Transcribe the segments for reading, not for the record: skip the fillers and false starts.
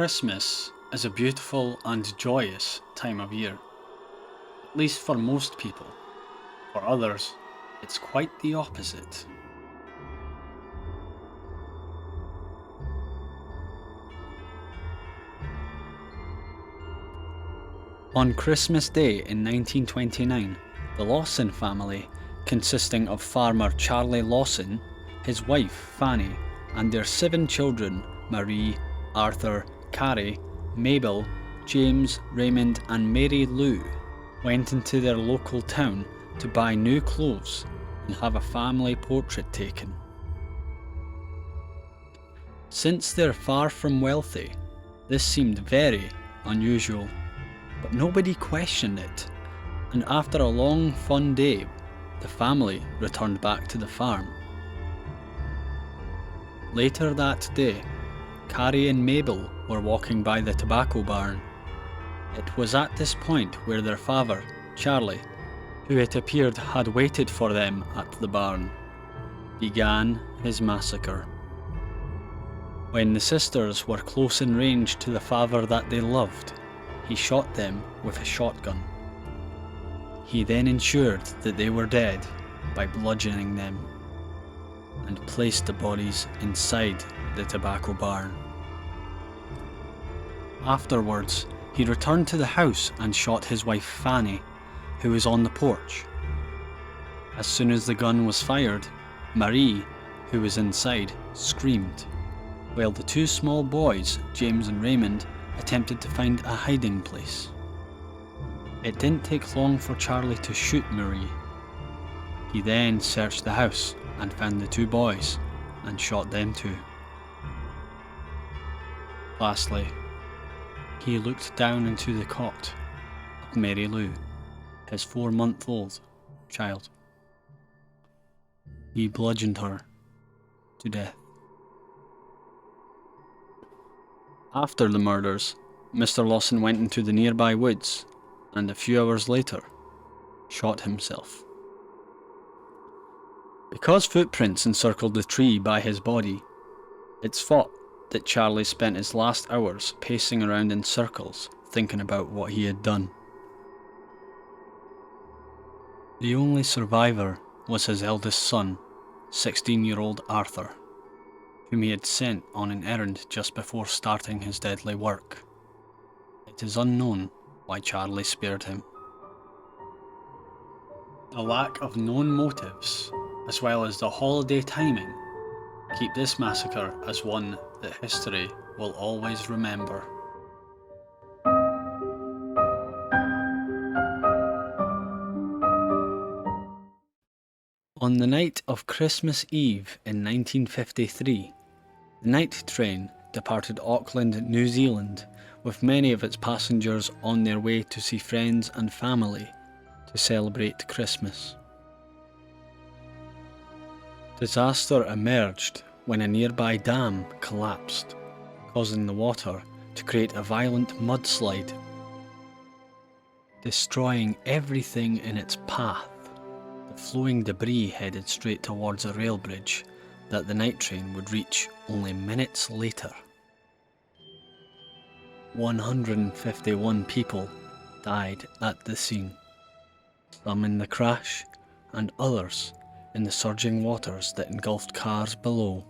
Christmas is a beautiful and joyous time of year, at least for most people. For others, it's quite the opposite. On Christmas Day in 1929, the Lawson family, consisting of farmer Charlie Lawson, his wife Fanny, and their 7 children Marie, Arthur, Carrie, Mabel, James, Raymond and Mary Lou, went into their local town to buy new clothes and have a family portrait taken. Since they're far from wealthy, this seemed very unusual, but nobody questioned it, and after a long fun day, the family returned back to the farm. Later that day, Carrie and Mabel were walking by the tobacco barn. It was at this point where their father, Charlie, who it appeared had waited for them at the barn, began his massacre. When the sisters were close in range to the father that they loved, he shot them with a shotgun. He then ensured that they were dead by bludgeoning them, and placed the bodies inside the tobacco barn. Afterwards, he returned to the house and shot his wife Fanny, who was on the porch. As soon as the gun was fired, Marie, who was inside, screamed, while the 2 small boys, James and Raymond, attempted to find a hiding place. It didn't take long for Charlie to shoot Marie. He then searched the house and found the 2 boys and shot them too. Lastly, he looked down into the cot of Mary Lou, his 4-month-old child. He bludgeoned her to death. After the murders, Mr. Lawson went into the nearby woods and a few hours later shot himself. Because footprints encircled the tree by his body, it's thought that Charlie spent his last hours pacing around in circles thinking about what he had done. The only survivor was his eldest son, 16-year-old Arthur, whom he had sent on an errand just before starting his deadly work. It is unknown why Charlie spared him. The lack of known motives, as well as the holiday timing, keep this massacre as one that history will always remember. On the night of Christmas Eve in 1953, the night train departed Auckland, New Zealand, with many of its passengers on their way to see friends and family to celebrate Christmas. Disaster emerged when a nearby dam collapsed, causing the water to create a violent mudslide, destroying everything in its path. The flowing debris headed straight towards a rail bridge that the night train would reach only minutes later. 151 people died at the scene, some in the crash and others in the surging waters that engulfed cars below.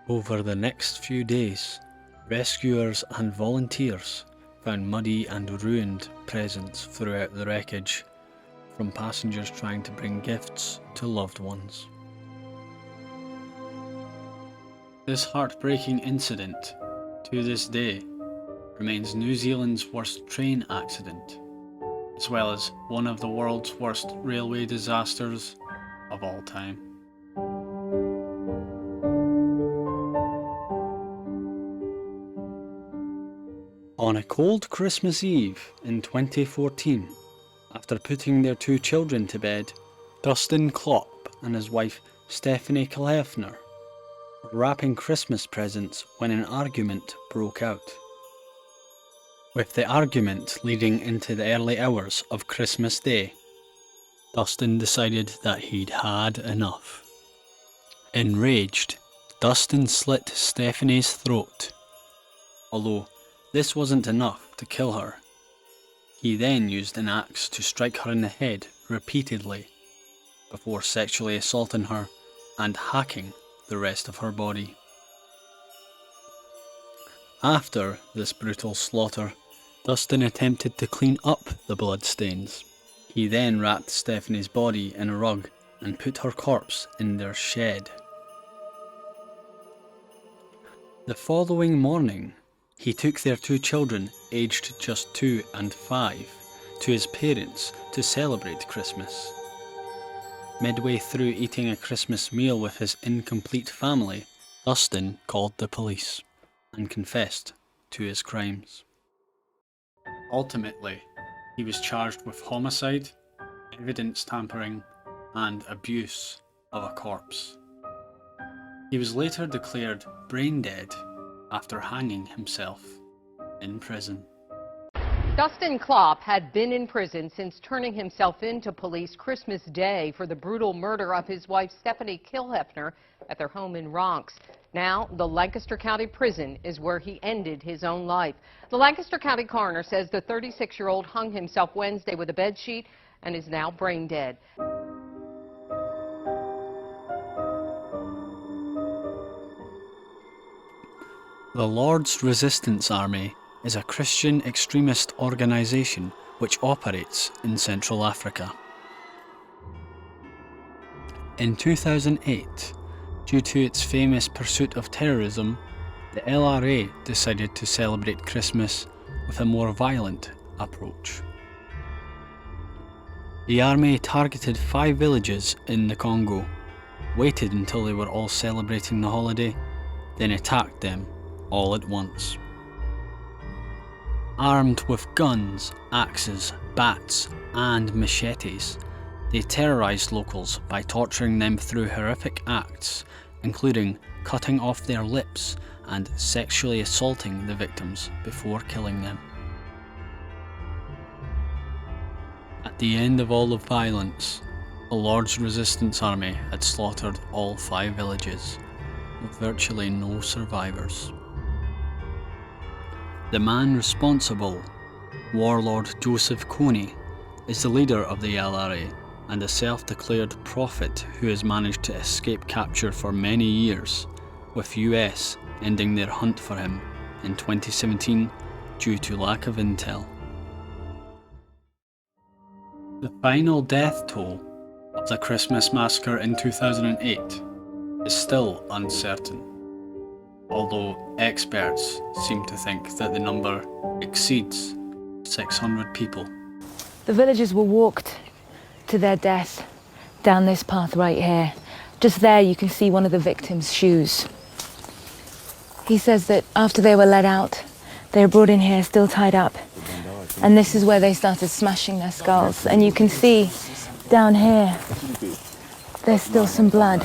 Over the next few days, rescuers and volunteers found muddy and ruined presents throughout the wreckage, from passengers trying to bring gifts to loved ones. This heartbreaking incident, to this day, remains New Zealand's worst train accident, as well as one of the world's worst railway disasters of all time. On a cold Christmas Eve in 2014, after putting their 2 children to bed, Dustin Klopp and his wife Stephanie Kalefner were wrapping Christmas presents when an argument broke out. With the argument leading into the early hours of Christmas Day, Dustin decided that he'd had enough. Enraged, Dustin slit Stephanie's throat Although this wasn't enough to kill her, he then used an axe to strike her in the head repeatedly before sexually assaulting her and hacking the rest of her body. After this brutal slaughter, Dustin attempted to clean up the bloodstains. He then wrapped Stephanie's body in a rug and put her corpse in their shed. The following morning, he took their two children, aged just 2 and 5, to his parents to celebrate Christmas. Midway through eating a Christmas meal with his incomplete family, Dustin called the police and confessed to his crimes. Ultimately, he was charged with homicide, evidence tampering, and abuse of a corpse. He was later declared brain dead after hanging himself in prison. Dustin Klopp had been in prison since turning himself in to police Christmas Day for the brutal murder of his wife Stephanie Kilhefner at their home in Ronks. Now, the Lancaster County Prison is where he ended his own life. The Lancaster County coroner says the 36-year-old hung himself Wednesday with a bedsheet and is now brain dead. The Lord's Resistance Army is a Christian extremist organisation which operates in Central Africa. In 2008, due to its famous pursuit of terrorism, the LRA decided to celebrate Christmas with a more violent approach. The army targeted 5 villages in the Congo, waited until they were all celebrating the holiday, then attacked them all at once. Armed with guns, axes, bats, and machetes, they terrorised locals by torturing them through horrific acts, including cutting off their lips and sexually assaulting the victims before killing them. At the end of all the violence, the Lord's Resistance Army had slaughtered all 5 villages, with virtually no survivors. The man responsible, Warlord Joseph Kony, is the leader of the LRA and a self-declared prophet who has managed to escape capture for many years, with US ending their hunt for him in 2017 due to lack of intel. The final death toll of the Christmas massacre in 2008 is still uncertain, although experts seem to think that the number exceeds 600 people. The villagers were walked to their death down this path right here. Just there you can see one of the victims' shoes. He says that after they were let out, they were brought in here still tied up. And this is where they started smashing their skulls. And you can see down here, there's still some blood.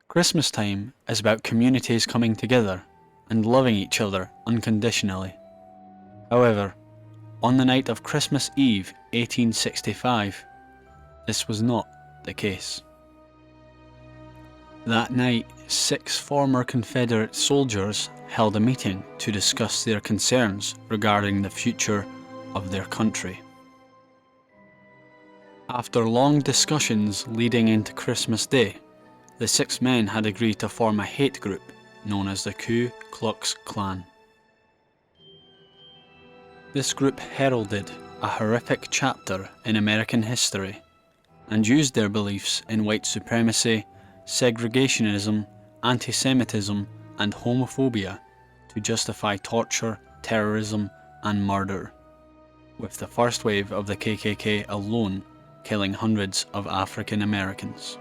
Christmas time is about communities coming together and loving each other unconditionally. However, on the night of Christmas Eve 1865, this was not the case. That night, 6 former Confederate soldiers held a meeting to discuss their concerns regarding the future of their country. After long discussions leading into Christmas Day, the 6 men had agreed to form a hate group known as the Ku Klux Klan. This group heralded a horrific chapter in American history and used their beliefs in white supremacy, segregationism, anti-Semitism, and homophobia to justify torture, terrorism, and murder, with the first wave of the KKK alone killing hundreds of African Americans.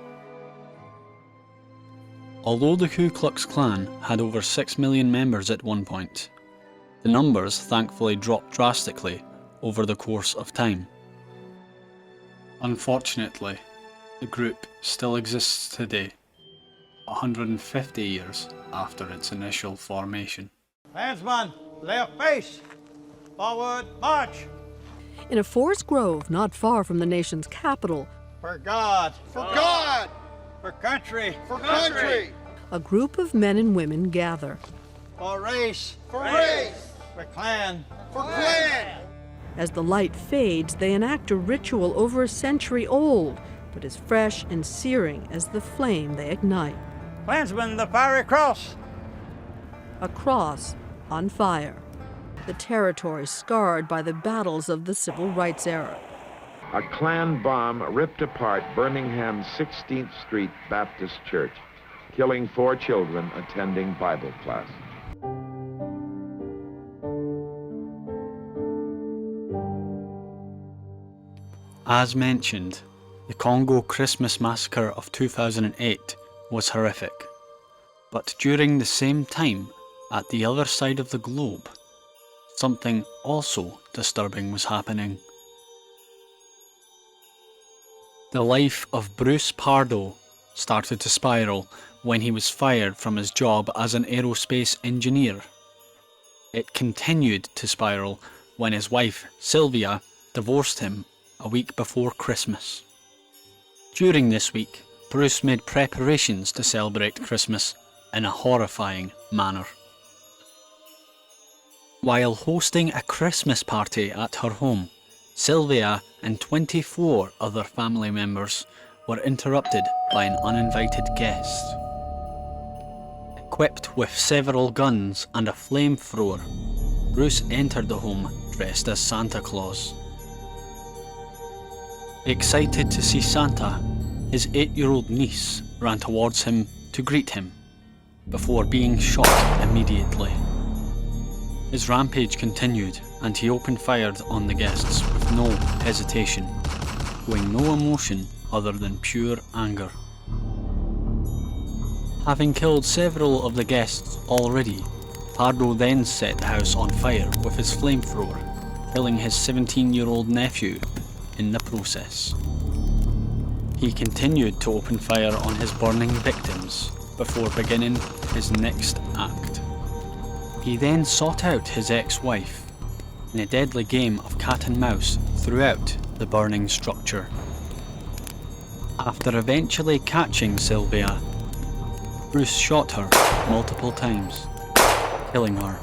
Although the Ku Klux Klan had over 6 million members at one point, the numbers thankfully dropped drastically over the course of time. Unfortunately, the group still exists today, 150 years after its initial formation. Landsman, left face, forward, march! In a forest grove not far from the nation's capital, For God. For God. For country. For country. A group of men and women gather. For race. For race. For clan. For clan. As the light fades, they enact a ritual over a century old, but as fresh and searing as the flame they ignite. Klansmen, the fiery cross. A cross on fire. The territory scarred by the battles of the Civil Rights era. A Klan bomb ripped apart Birmingham's 16th Street Baptist Church, killing 4 children attending Bible class. As mentioned, the Congo Christmas massacre of 2008 was horrific. But during the same time, at the other side of the globe, something also disturbing was happening. The life of Bruce Pardo started to spiral when he was fired from his job as an aerospace engineer. It continued to spiral when his wife, Sylvia, divorced him a week before Christmas. During this week, Bruce made preparations to celebrate Christmas in a horrifying manner. While hosting a Christmas party at her home, Sylvia and 24 other family members were interrupted by an uninvited guest. Equipped with several guns and a flamethrower, Bruce entered the home dressed as Santa Claus. Excited to see Santa, his 8-year-old niece ran towards him to greet him, before being shot immediately. His rampage continued, and he opened fire on the guests with no hesitation, showing no emotion other than pure anger. Having killed several of the guests already, Pardo then set the house on fire with his flamethrower, killing his 17-year-old nephew in the process. He continued to open fire on his burning victims before beginning his next act. He then sought out his ex-wife in a deadly game of cat and mouse throughout the burning structure. After eventually catching Sylvia, Bruce shot her multiple times, killing her.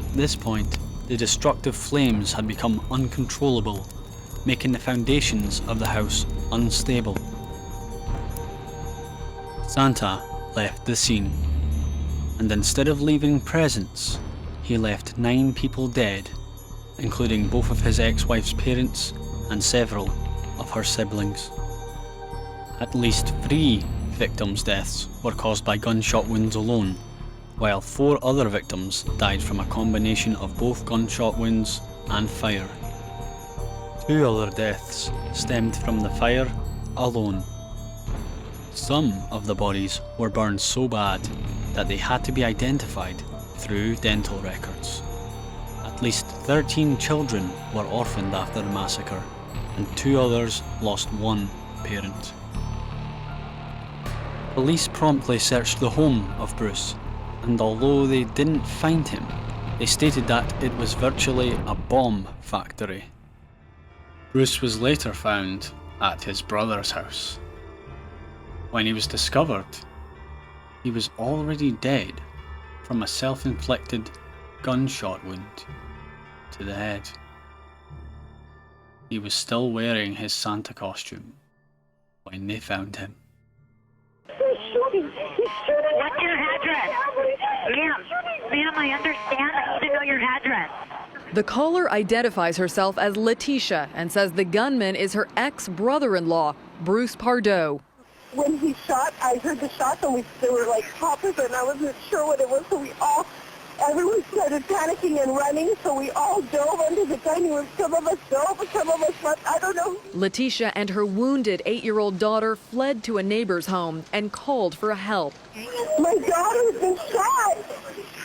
At this point, the destructive flames had become uncontrollable, making the foundations of the house unstable. Santa left the scene, and instead of leaving presents, he left 9 people dead, including both of his ex-wife's parents and several of her siblings. At least 3 victims' deaths were caused by gunshot wounds alone, while 4 other victims died from a combination of both gunshot wounds and fire. 2 other deaths stemmed from the fire alone. Some of the bodies were burned so bad that they had to be identified through dental records. At least 13 children were orphaned after the massacre, and 2 others lost one parent. Police promptly searched the home of Bruce, and although they didn't find him, they stated that it was virtually a bomb factory. Bruce was later found at his brother's house. When he was discovered, he was already dead from a self-inflicted gunshot wound to the head. He was still wearing his Santa costume when they found him. He's shooting. What's your address? Ma'am, I understand. I need to know your address. The caller identifies herself as Letitia and says the gunman is her ex-brother-in-law, Bruce Pardo. When he shot, I heard the shots and they were like poppers and I wasn't sure what it was, so everyone started panicking and running, so we all dove under the dining room. Some of us dove, some of us left, I don't know. Letitia and her wounded 8-year-old daughter fled to a neighbor's home and called for help. My daughter's been shot.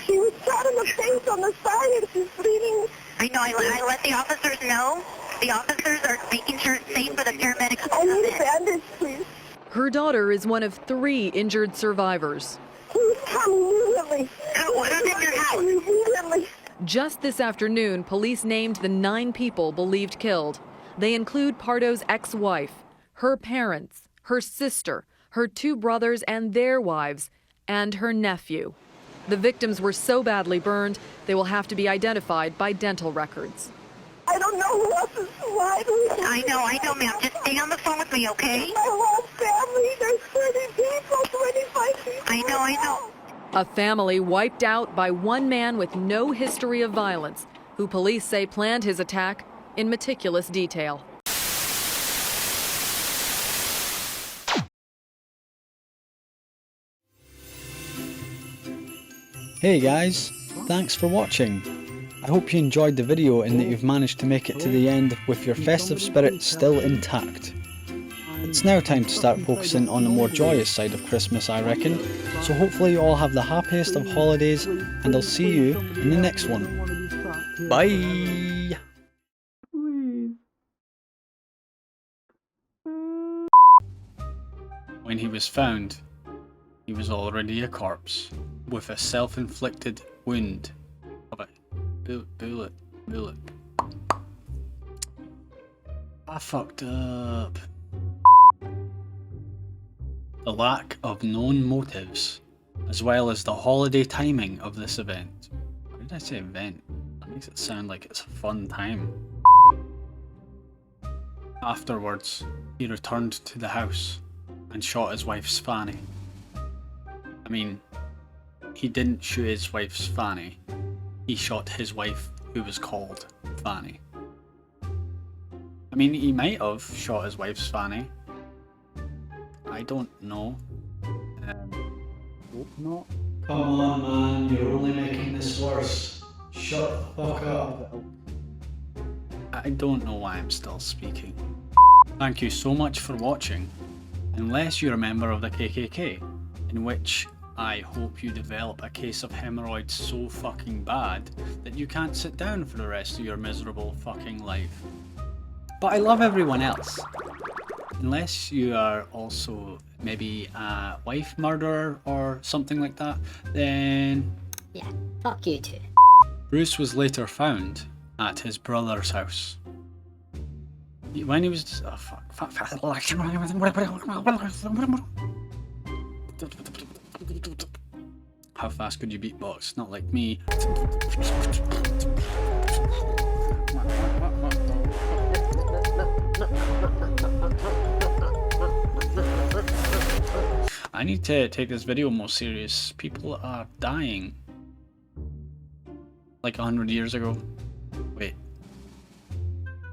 She was shot in the face on the side and she's bleeding. I know, I let the officers know. The officers are making sure it's safe for the paramedics to I come need a in. bandage, please. Her daughter is one of 3 injured survivors. Please come immediately. What is in your house? Immediately. Just this afternoon, police named the 9 people believed killed. They include Pardo's ex-wife, her parents, her sister, her 2 brothers and their wives, and her nephew. The victims were so badly burned, they will have to be identified by dental records. I don't know who else is alive. I know, ma'am. Just stay on the phone with me, okay? My whole family, there's 30 people, 25 people. I know. A family wiped out by one man with no history of violence, who police say planned his attack in meticulous detail. Hey guys, thanks for watching. I hope you enjoyed the video and that you've managed to make it to the end with your festive spirit still intact. It's now time to start focusing on the more joyous side of Christmas, I reckon, so hopefully you all have the happiest of holidays, and I'll see you in the next one. Bye! When he was found, he was already a corpse, with a self-inflicted wound of a bullet. I fucked up. The lack of known motives, as well as the holiday timing of this event. Why did I say event? That makes it sound like it's a fun time. Afterwards, he returned to the house and shot his wife's fanny. I mean, he didn't shoot his wife's fanny. He shot his wife, who was called Fanny. I mean, he might have shot his wife's fanny. I don't know. Hope not. Come on, man, you're only making this worse. Shut the fuck up. I don't know why I'm still speaking. Thank you so much for watching. Unless you're a member of the KKK, in which I hope you develop a case of hemorrhoids so fucking bad that you can't sit down for the rest of your miserable fucking life. But I love everyone else. Unless you are also maybe a wife murderer or something like that, then... yeah, fuck you too. Bruce was later found at his brother's house. When he was... oh fuck. How fast could you beatbox? Not like me. I need to take this video more serious. People are dying. Like 100 years ago. Wait.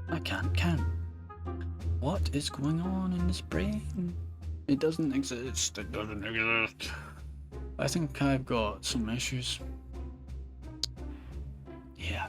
I can't count. What is going on in this brain? It doesn't exist. It doesn't exist. I think I've got some issues. Yeah.